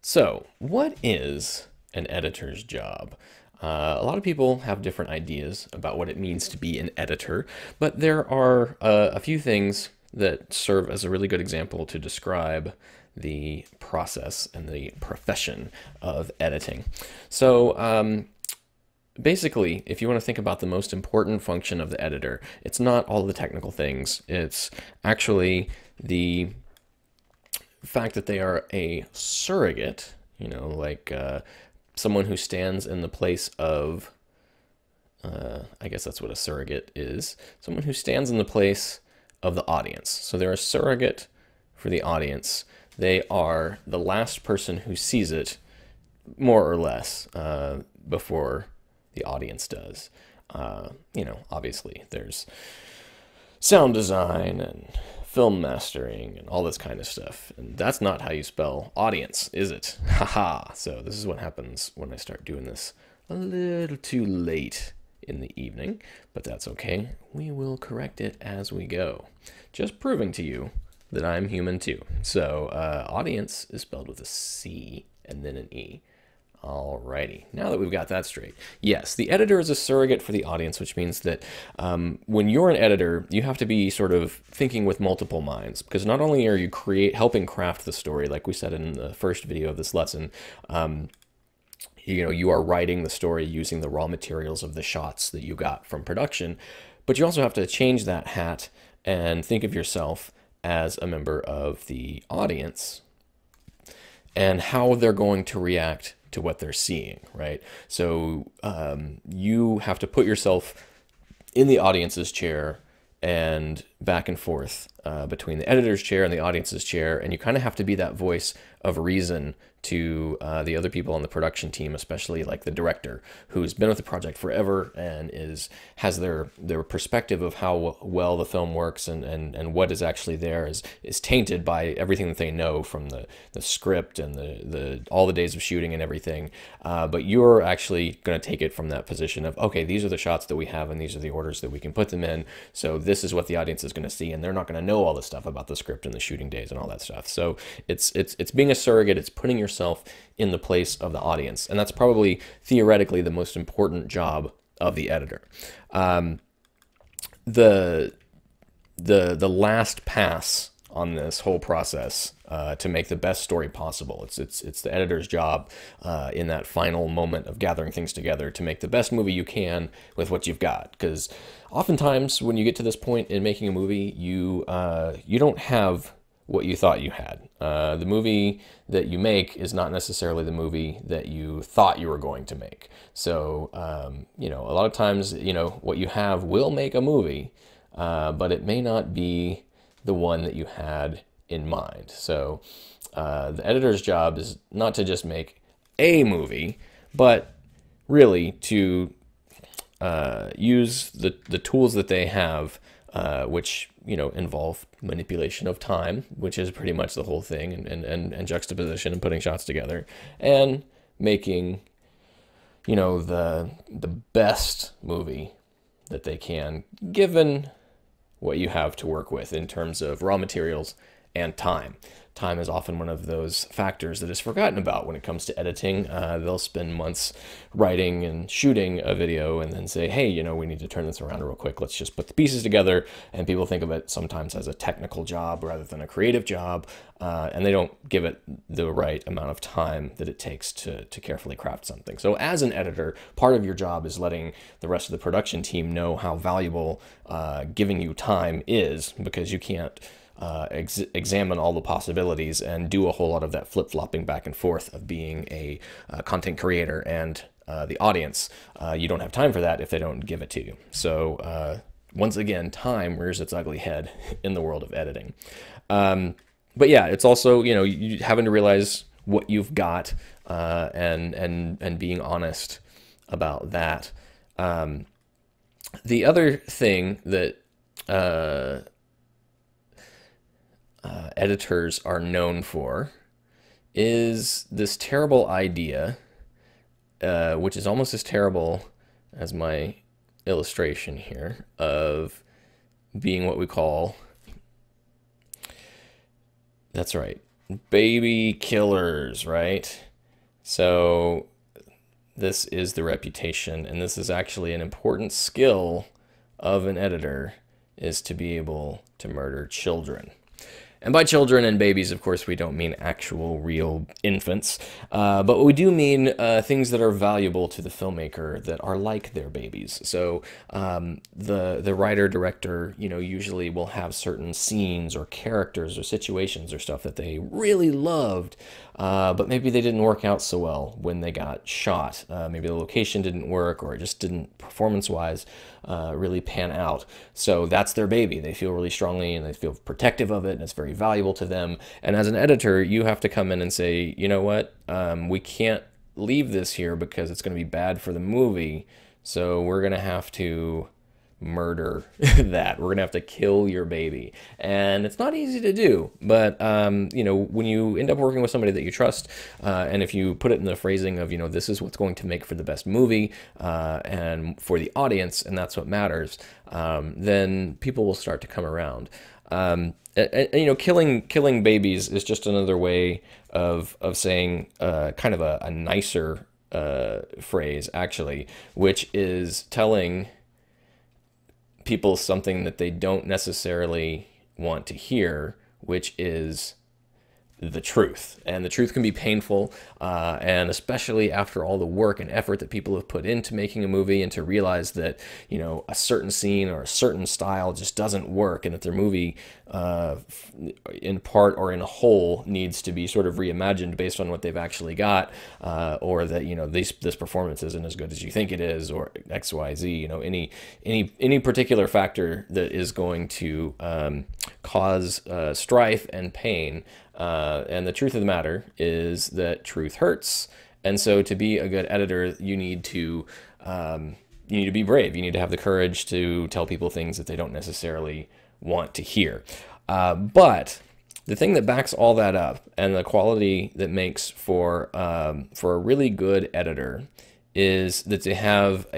So, what is an editor's job? A lot of people have different ideas about what it means to be an editor, but there are a few things that serve as a really good example to describe the process and the profession of editing. So, basically, if you want to think about the most important function of the editor, it's not all the technical things. It's actually the fact that they are a surrogate, like someone who stands in the place of, I guess that's what a surrogate is, someone who stands in the place of the audience. So they're a surrogate for the audience. They are the last person who sees it, more or less, before the audience does. Obviously, there's sound design and film mastering and all this kind of stuff. And that's not how you spell audience, is it? Haha. So this is what happens when I start doing this a little too late in the evening, but that's okay. We will correct it as we go. Just proving to you that I'm human too. So audience is spelled with a C and then an E. Alrighty, now that we've got that straight. Yes, the editor is a surrogate for the audience, which means that when you're an editor, you have to be sort of thinking with multiple minds, because not only are you helping craft the story, like we said in the first video of this lesson, you are writing the story using the raw materials of the shots that you got from production, but you also have to change that hat and think of yourself as a member of the audience and how they're going to react to what they're seeing, right? So you have to put yourself in the audience's chair and back and forth between the editor's chair and the audience's chair, and you kind of have to be that voice of reason to the other people on the production team, especially like the director, who's been with the project forever and has their perspective of how well the film works and what is actually there is tainted by everything that they know from the script and the all the days of shooting and everything. But you're actually going to take it from that position of, okay, these are the shots that we have and these are the orders that we can put them in. So this is what the audience is going to see, and they're not going to know all the stuff about the script and the shooting days and all that stuff. So it's being a surrogate. It's putting yourself in the place of the audience, and that's probably theoretically the most important job of the editor. The last pass on this whole process to make the best story possible. It's the editor's job in that final moment of gathering things together to make the best movie you can with what you've got. Because oftentimes when you get to this point in making a movie, you don't have what you thought you had. The movie that you make is not necessarily the movie that you thought you were going to make. So, a lot of times, what you have will make a movie, but it may not be the one that you had in mind. So, the editor's job is not to just make a movie, but really to use the tools that they have, which involve manipulation of time, which is pretty much the whole thing, and juxtaposition and putting shots together, and making the best movie that they can, given what you have to work with in terms of raw materials and time. Time is often one of those factors that is forgotten about when it comes to editing. They'll spend months writing and shooting a video and then say, hey, we need to turn this around real quick. Let's just put the pieces together. And people think of it sometimes as a technical job rather than a creative job. And they don't give it the right amount of time that it takes to carefully craft something. So as an editor, part of your job is letting the rest of the production team know how valuable giving you time is, because you can't examine all the possibilities and do a whole lot of that flip-flopping back and forth of being a content creator and the audience. You don't have time for that if they don't give it to you. So once again, time rears its ugly head in the world of editing. But yeah, it's also, you having to realize what you've got and being honest about that. The other thing that editors are known for is this terrible idea, which is almost as terrible as my illustration here, of being what we call, that's right, baby killers, right? So this is the reputation, and this is actually an important skill of an editor, is to be able to murder children. And by children and babies, of course, we don't mean actual real infants, but we do mean things that are valuable to the filmmaker that are like their babies. So the writer director, usually will have certain scenes or characters or situations or stuff that they really loved, but maybe they didn't work out so well when they got shot. Maybe the location didn't work, or it just didn't, performance-wise, really pan out. So that's their baby. They feel really strongly and they feel protective of it, and it's very valuable to them. And as an editor, you have to come in and say, you know what, we can't leave this here because it's going to be bad for the movie. So we're going to have to murder that. We're going to have to kill your baby. And it's not easy to do, but, when you end up working with somebody that you trust, and if you put it in the phrasing of, this is what's going to make for the best movie, and for the audience, and that's what matters, then people will start to come around. Killing babies is just another way of saying kind of a nicer phrase, actually, which is telling people something that they don't necessarily want to hear, which is the truth. And the truth can be painful, and especially after all the work and effort that people have put into making a movie, and to realize that, a certain scene or a certain style just doesn't work, and that their movie, in part or in a whole, needs to be sort of reimagined based on what they've actually got, or that, this performance isn't as good as you think it is, or X, Y, Z, any particular factor that is going to cause strife and pain. And the truth of the matter is that truth hurts. And so to be a good editor, you need to be brave. You need to have the courage to tell people things that they don't necessarily want to hear. But the thing that backs all that up, and the quality that makes for a really good editor, is that they have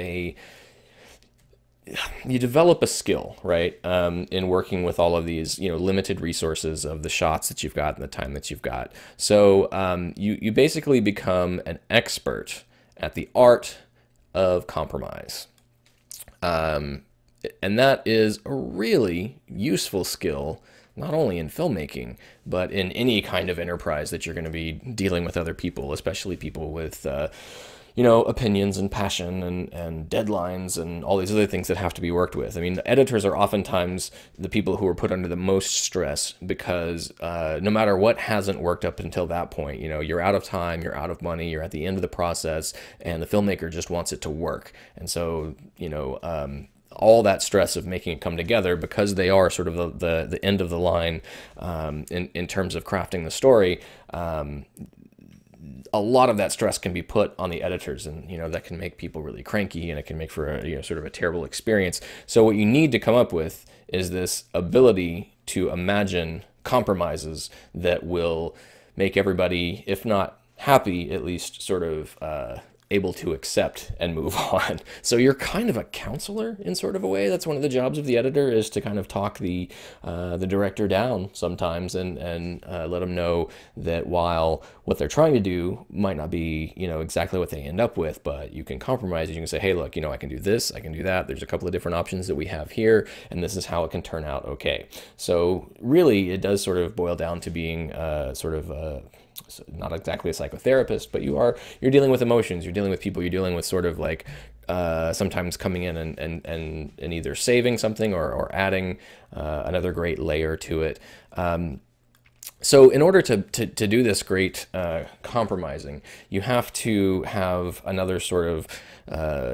you develop a skill, right, in working with all of these, limited resources of the shots that you've got and the time that you've got. So you basically become an expert at the art of compromise. And that is a really useful skill, not only in filmmaking, but in any kind of enterprise that you're going to be dealing with other people, especially people with opinions and passion and deadlines and all these other things that have to be worked with. I mean, the editors are oftentimes the people who are put under the most stress, because no matter what hasn't worked up until that point, you're out of time, you're out of money, you're at the end of the process, and the filmmaker just wants it to work. And so, all that stress of making it come together, because they are sort of the end of the line in terms of crafting the story, a lot of that stress can be put on the editors, and that can make people really cranky, and it can make for a sort of a terrible experience. So what you need to come up with is this ability to imagine compromises that will make everybody, if not happy, at least sort of able to accept and move on. So you're kind of a counselor in sort of a way. That's one of the jobs of the editor, is to kind of talk the director down sometimes, and let them know that while what they're trying to do might not be exactly what they end up with, but you can compromise. You can say, hey, look, I can do this, I can do that. There's a couple of different options that we have here, and this is how it can turn out okay. So really, it does sort of boil down to being not exactly a psychotherapist, but you're dealing with emotions, you're dealing with people, you're dealing with sort of like sometimes coming in and either saving something or adding another great layer to it. So in order to do this great compromising, you have to have another sort of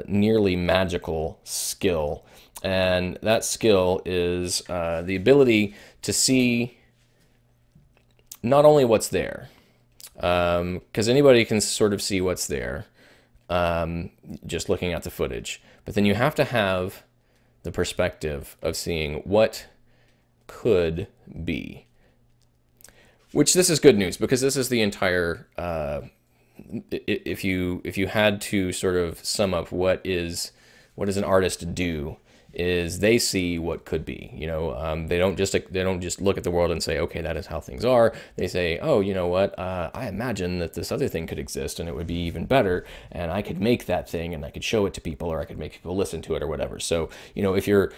nearly magical skill, and that skill is the ability to see not only what's there, because anybody can sort of see what's there just looking at the footage, but then you have to have the perspective of seeing what could be. Which, this is good news, because this is the entire, if you had to sort of sum up what is an artist do, is they see what could be. They don't just look at the world and say, okay, that is how things are. They say, oh, you know what? I imagine that this other thing could exist and it would be even better, and I could make that thing and I could show it to people, or I could make people listen to it or whatever. So if you're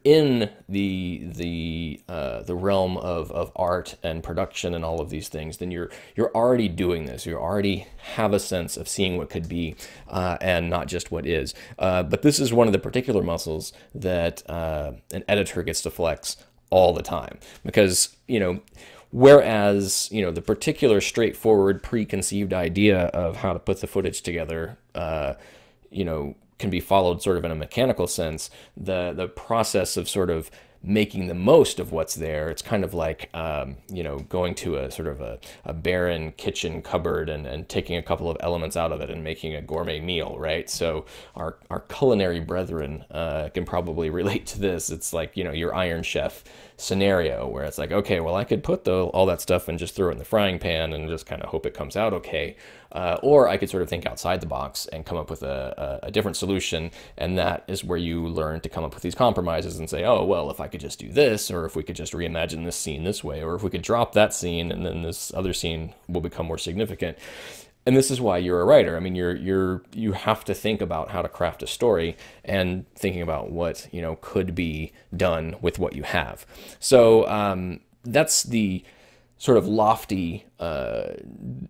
in the realm of art and production and all of these things, then you're already doing this. You already have a sense of seeing what could be, and not just what is. But this is one of the particular muscles that an editor gets to flex all the time, because whereas the particular straightforward preconceived idea of how to put the footage together can be followed sort of in a mechanical sense, the process of sort of making the most of what's there, it's kind of like going to a sort of a barren kitchen cupboard and taking a couple of elements out of it and making a gourmet meal, right? So our culinary brethren can probably relate to this. It's like your Iron Chef scenario, where it's like, okay, well, I could put all that stuff and just throw it in the frying pan and just kind of hope it comes out okay. Or I could sort of think outside the box and come up with a different solution, and that is where you learn to come up with these compromises and say, oh, well, if I could just do this, or if we could just reimagine this scene this way, or if we could drop that scene and then this other scene will become more significant. And this is why you're a writer. I mean, you have to think about how to craft a story and thinking about what could be done with what you have. So that's the sort of lofty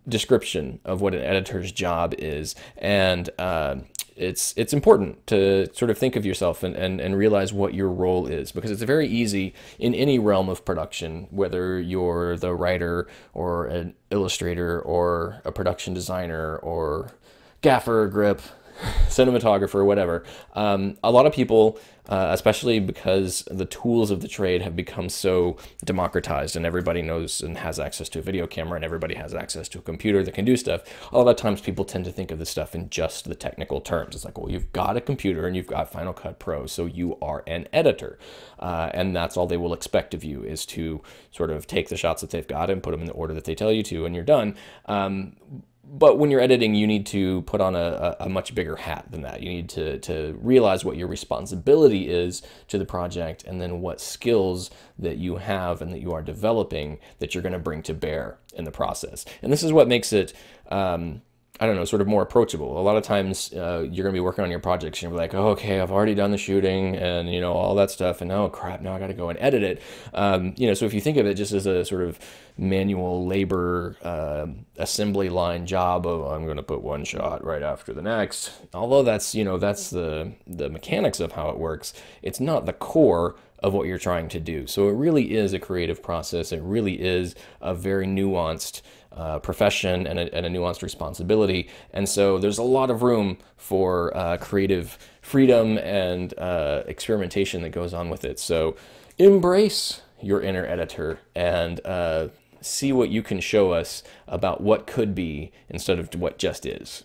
description of what an editor's job is, and it's important to sort of think of yourself and realize what your role is, because it's very easy in any realm of production, whether you're the writer or an illustrator or a production designer or gaffer, grip, cinematographer, whatever. A lot of people, especially because the tools of the trade have become so democratized and everybody knows and has access to a video camera and everybody has access to a computer that can do stuff, a lot of times people tend to think of this stuff in just the technical terms. It's like, well, you've got a computer and you've got Final Cut Pro, so you are an editor. And that's all they will expect of you, is to sort of take the shots that they've got and put them in the order that they tell you to, and you're done. But when you're editing, you need to put on a much bigger hat than that. You need to realize what your responsibility is to the project, and then what skills that you have and that you are developing that you're going to bring to bear in the process. And this is what makes it, I don't know, sort of more approachable. A lot of times you're going to be working on your projects and you're like, oh, okay, I've already done the shooting and, all that stuff. And oh, crap, now I got to go and edit it. So if you think of it just as a sort of manual labor assembly line job of, I'm going to put one shot right after the next, although that's the mechanics of how it works, it's not the core of what you're trying to do. So it really is a creative process. It really is a very nuanced profession and a nuanced responsibility. And so there's a lot of room for creative freedom and experimentation that goes on with it. So embrace your inner editor and see what you can show us about what could be instead of what just is.